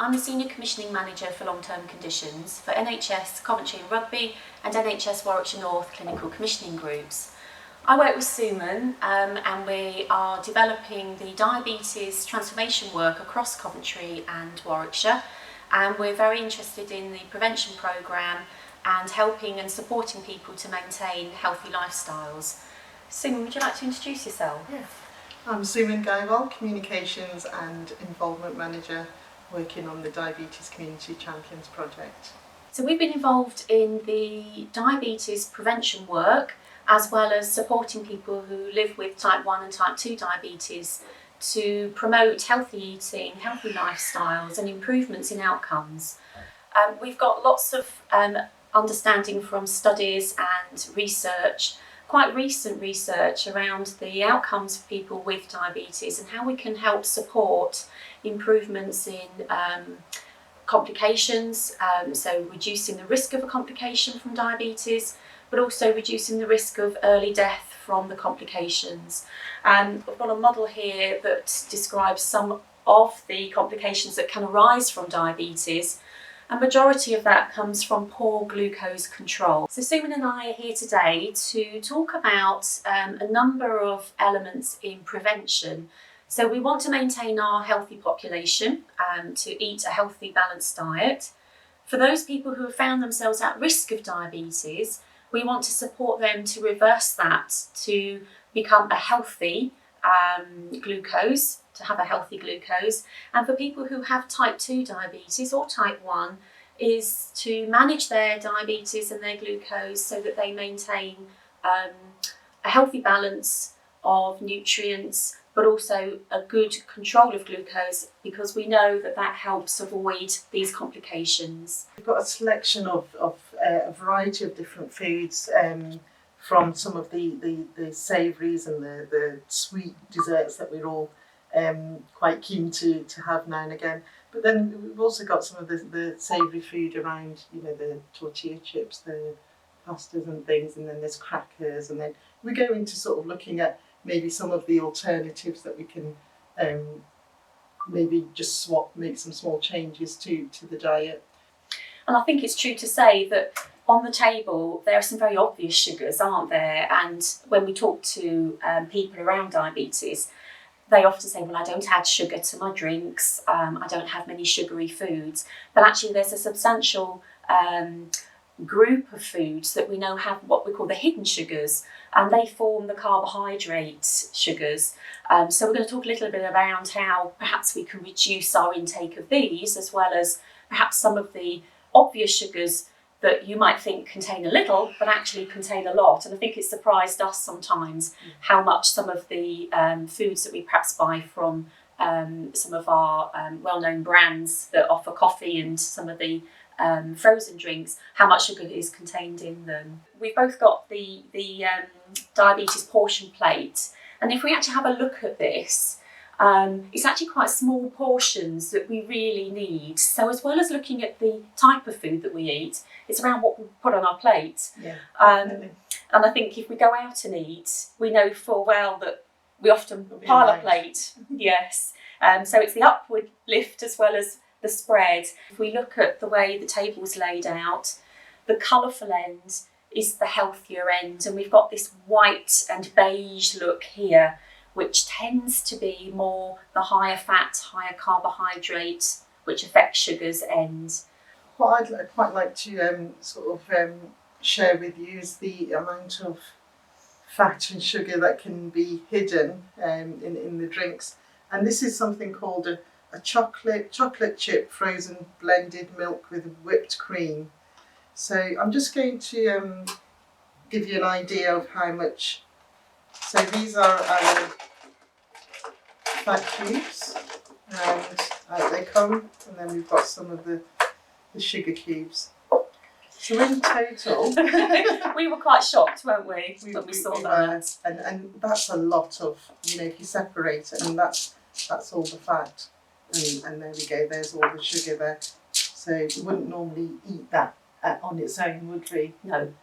I'm the Senior Commissioning Manager for Long-Term Conditions for NHS Coventry and Rugby and NHS Warwickshire North Clinical Commissioning Groups. I work with Suman and we are developing the diabetes transformation work across Coventry and Warwickshire, and we're very interested in the prevention programme and helping and supporting people to maintain healthy lifestyles. Suman, would you like to introduce yourself? Yes. I'm Suman Gaiwal, Communications and Involvement Manager, working on the Diabetes Community Champions project. So we've been involved in the diabetes prevention work as well as supporting people who live with type 1 and type 2 diabetes to promote healthy eating, healthy lifestyles and improvements in outcomes. We've got lots of understanding from studies and research, quite recent research around the outcomes for people with diabetes and how we can help support improvements in complications, so reducing the risk of a complication from diabetes, but also reducing the risk of early death from the complications. We've got a model here that describes some of the complications that can arise from diabetes. A majority of that comes from poor glucose control. So Suman and I are here today to talk about a number of elements in prevention. So we want to maintain our healthy population, to eat a healthy, balanced diet. For those people who have found themselves at risk of diabetes, we want to support them to reverse that, to become a healthy glucose, to have a healthy glucose. And for people who have type 2 diabetes or type 1, is to manage their diabetes and their glucose so that they maintain a healthy balance of nutrients, but also a good control of glucose, because we know that that helps avoid these complications. We've got a selection of a variety of different foods, from some of the savouries and the sweet desserts that we're all quite keen to have now and again. But then we've also got some of the savoury food around, you know, the tortilla chips, the pastas and things, and then there's crackers, and then we go into sort of looking at maybe some of the alternatives that we can maybe just make some small changes to the diet. And I think it's true to say that on the table there are some very obvious sugars, aren't there? And when we talk to people around diabetes, they often say, well, I don't add sugar to my drinks, I don't have many sugary foods. But actually there's a substantial group of foods that we know have what we call the hidden sugars, and they form the carbohydrate sugars. So we're going to talk a little bit around how perhaps we can reduce our intake of these, as well as perhaps some of the obvious sugars that you might think contain a little, but actually contain a lot. And I think it surprised us sometimes how much some of the foods that we perhaps buy from some of our well-known brands that offer coffee and some of the frozen drinks, how much sugar is contained in them. We've both got the diabetes portion plate, and if we actually have a look at this, it's actually quite small portions that we really need. So as well as looking at the type of food that we eat, it's around what we put on our plate. Yeah, and I think if we go out and eat, we know full well that we often pile a plate. Yes. So it's the upward lift as well as the spread. If we look at the way the table's laid out, the colourful end is the healthier end, and we've got this white and beige look here, which tends to be more the higher fat, higher carbohydrate, which affects sugars end. What I'd quite like to share with you is the amount of fat and sugar that can be hidden in the drinks. And this is something called a chocolate chip frozen blended milk with whipped cream. So I'm just going to give you an idea of how much. So these are our fat cubes, and out they come, and then we've got some of the sugar cubes. So in total, we were quite shocked, weren't we, when we saw that? And that's a lot of, you know, if you separate it, and that's all the fat, and there we go. There's all the sugar there. So we wouldn't normally eat that on its own, would we? No,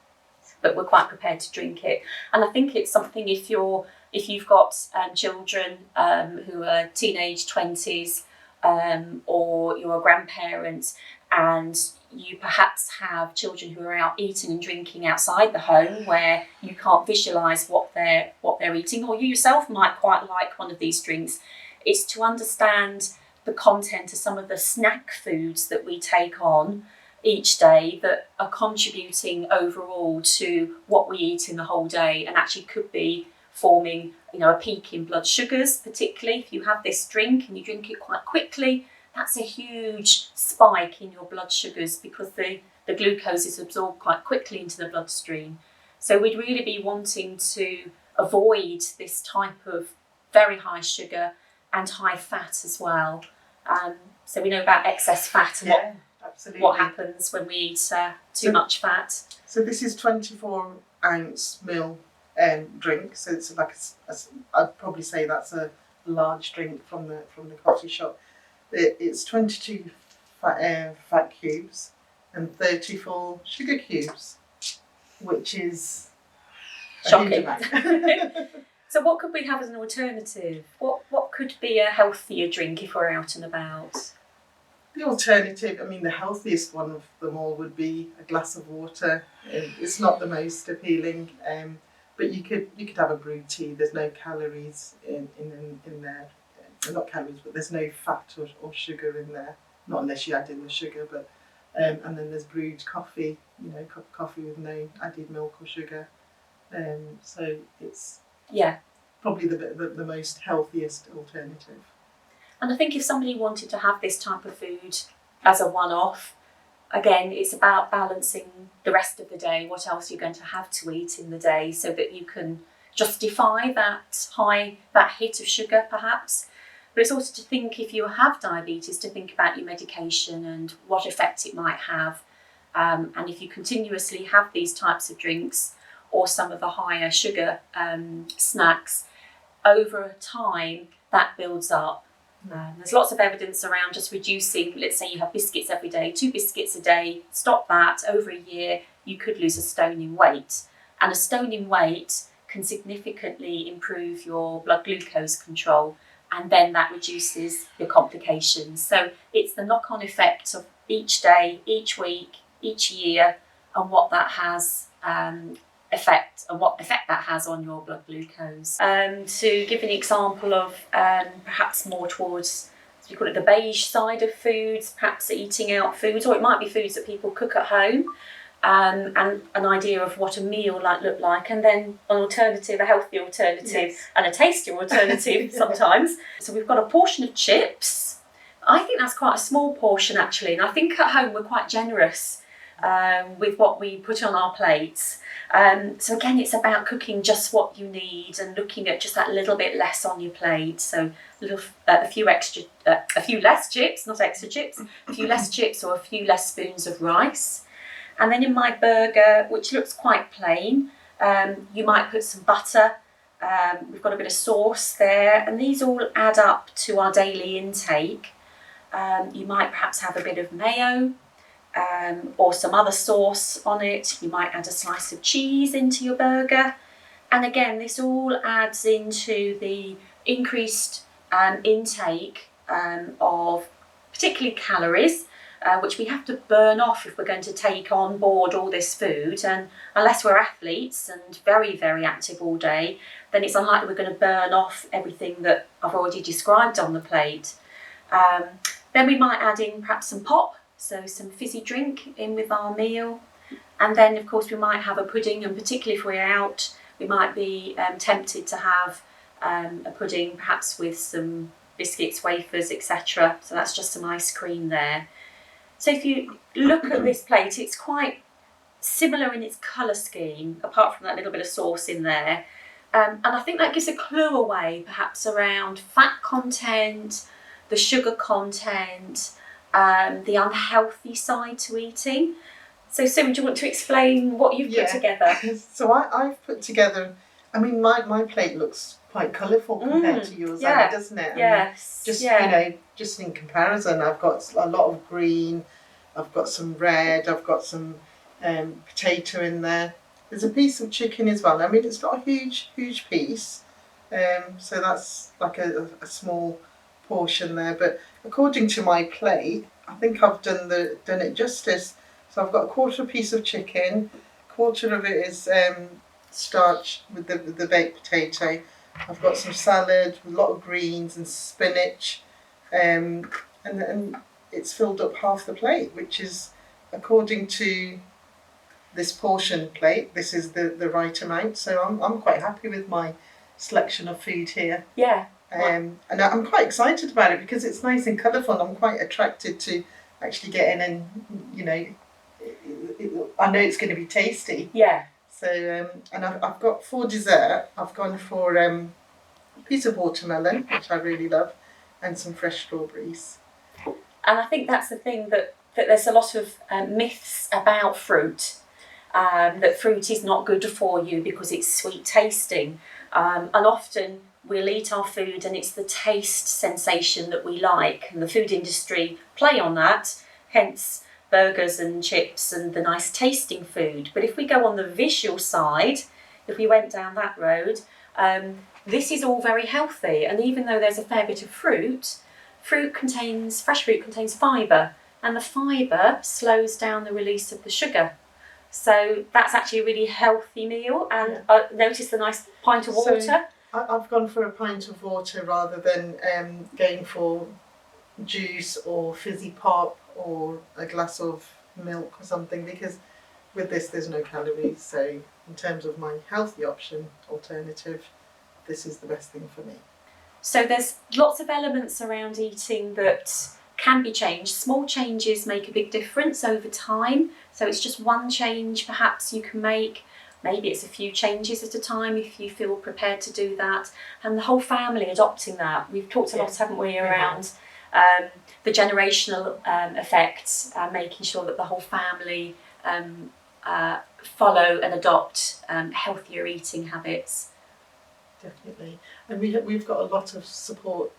but we're quite prepared to drink it. And I think it's something if you've got children who are teenage 20s, or you're a grandparent and you perhaps have children who are out eating and drinking outside the home where you can't visualise what they're eating, or you yourself might quite like one of these drinks. It's to understand the content of some of the snack foods that we take on each day that are contributing overall to what we eat in the whole day, and actually could be forming, a peak in blood sugars, particularly if you have this drink and you drink it quite quickly. That's a huge spike in your blood sugars because the glucose is absorbed quite quickly into the bloodstream. So we'd really be wanting to avoid this type of very high sugar and high fat as well. So we know about excess fat and what happens when we eat too much fat. So this is 24-ounce ml drink. So it's like I'd probably say that's a large drink from the coffee shop. It's 22 fat cubes and 34 sugar cubes, which is shocking. So what could we have as an alternative? What could be a healthier drink if we're out and about? The alternative, the healthiest one of them all would be a glass of water. It's not the most appealing, but you could have a brewed tea. There's no calories in there. Not calories, but there's no fat or sugar in there. Not unless you add in the sugar, but and then there's brewed coffee. Coffee with no added milk or sugar. So it's probably the most healthiest alternative. And I think if somebody wanted to have this type of food as a one-off, again, it's about balancing the rest of the day, what else you're going to have to eat in the day, so that you can justify that hit of sugar perhaps. But it's also to think, if you have diabetes, to think about your medication and what effect it might have. And if you continuously have these types of drinks or some of the higher sugar snacks, over time that builds up. There's lots of evidence around just reducing. Let's say you have biscuits every day, 2 biscuits a day, stop that. Over a year you could lose 1 stone in weight, and 1 stone in weight can significantly improve your blood glucose control, and then that reduces your complications. So it's the knock-on effect of each day, each week, each year, and what that has what effect that has on your blood glucose. To give an example of perhaps more towards, as we call it, the beige side of foods, perhaps eating out foods, or it might be foods that people cook at home, and an idea of what a meal might look like, and then an alternative, a healthy alternative, and a tastier alternative sometimes. So we've got a portion of chips. I think that's quite a small portion actually, and I think at home we're quite generous with what we put on our plates. So again, it's about cooking just what you need and looking at just that little bit less on your plate. So a few less chips, not extra chips, a few less chips or a few less spoons of rice. And then in my burger, which looks quite plain, you might put some butter. We've got a bit of sauce there, and these all add up to our daily intake. You might perhaps have a bit of mayo, or some other sauce on it. You might add a slice of cheese into your burger. And again, this all adds into the increased intake of particularly calories, which we have to burn off if we're going to take on board all this food. And unless we're athletes and very, very active all day, then it's unlikely we're going to burn off everything that I've already described on the plate. Then we might add in perhaps some pop, so some fizzy drink in with our meal. And then of course we might have a pudding, and particularly if we're out, we might be tempted to have a pudding perhaps with some biscuits, wafers, etc. So that's just some ice cream there. So if you look at this plate, it's quite similar in its colour scheme, apart from that little bit of sauce in there. And I think that gives a clue away perhaps around fat content, the sugar content, the unhealthy side to eating. So Sim, do you want to explain what you've put together? So I've put together, my plate looks quite colourful compared to yours, doesn't it? Yes. Just in comparison, I've got a lot of green, I've got some red, I've got some potato in there. There's a piece of chicken as well. It's not a huge piece, so that's like a small portion there, but according to my plate, I think I've done it justice. So I've got a quarter piece of chicken, quarter of it is starch with the baked potato. I've got some salad with a lot of greens and spinach, and it's filled up half the plate, which is, according to this portion plate, this is the right amount. So I'm quite happy with my selection of food here. Yeah. And I'm quite excited about it because it's nice and colourful. I'm quite attracted to actually get in and, you know, I know it's going to be tasty. Yeah. So, and I've got for dessert, I've gone for a piece of watermelon, which I really love, and some fresh strawberries. And I think that's the thing, that there's a lot of myths about fruit, that fruit is not good for you because it's sweet tasting. And often we'll eat our food and it's the taste sensation that we like, and the food industry play on that, hence burgers and chips and the nice tasting food. But if we go on the visual side, if we went down that road, this is all very healthy. And even though there's a fair bit of fresh fruit contains fibre, and the fibre slows down the release of the sugar. So that's actually a really healthy meal. And notice the nice pint of water. So I've gone for a pint of water rather than going for juice or fizzy pop or a glass of milk or something, because with this there's no calories. So in terms of my healthy option alternative, this is the best thing for me. So there's lots of elements around eating that can be changed. Small changes make a big difference over time. So it's just one change perhaps you can make. Maybe it's a few changes at a time if you feel prepared to do that. And the whole family adopting that. We've talked a lot, haven't we, around the generational effects, making sure that the whole family follow and adopt healthier eating habits. Definitely. And we've got a lot of support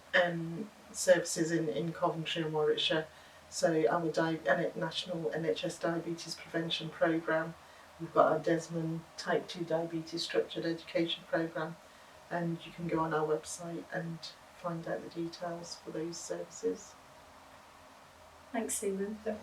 services in Coventry and Warwickshire. So our National NHS Diabetes Prevention Programme, we've got our Desmond Type 2 Diabetes Structured Education Programme, and you can go on our website and find out the details for those services. Thanks, Susan. Yeah.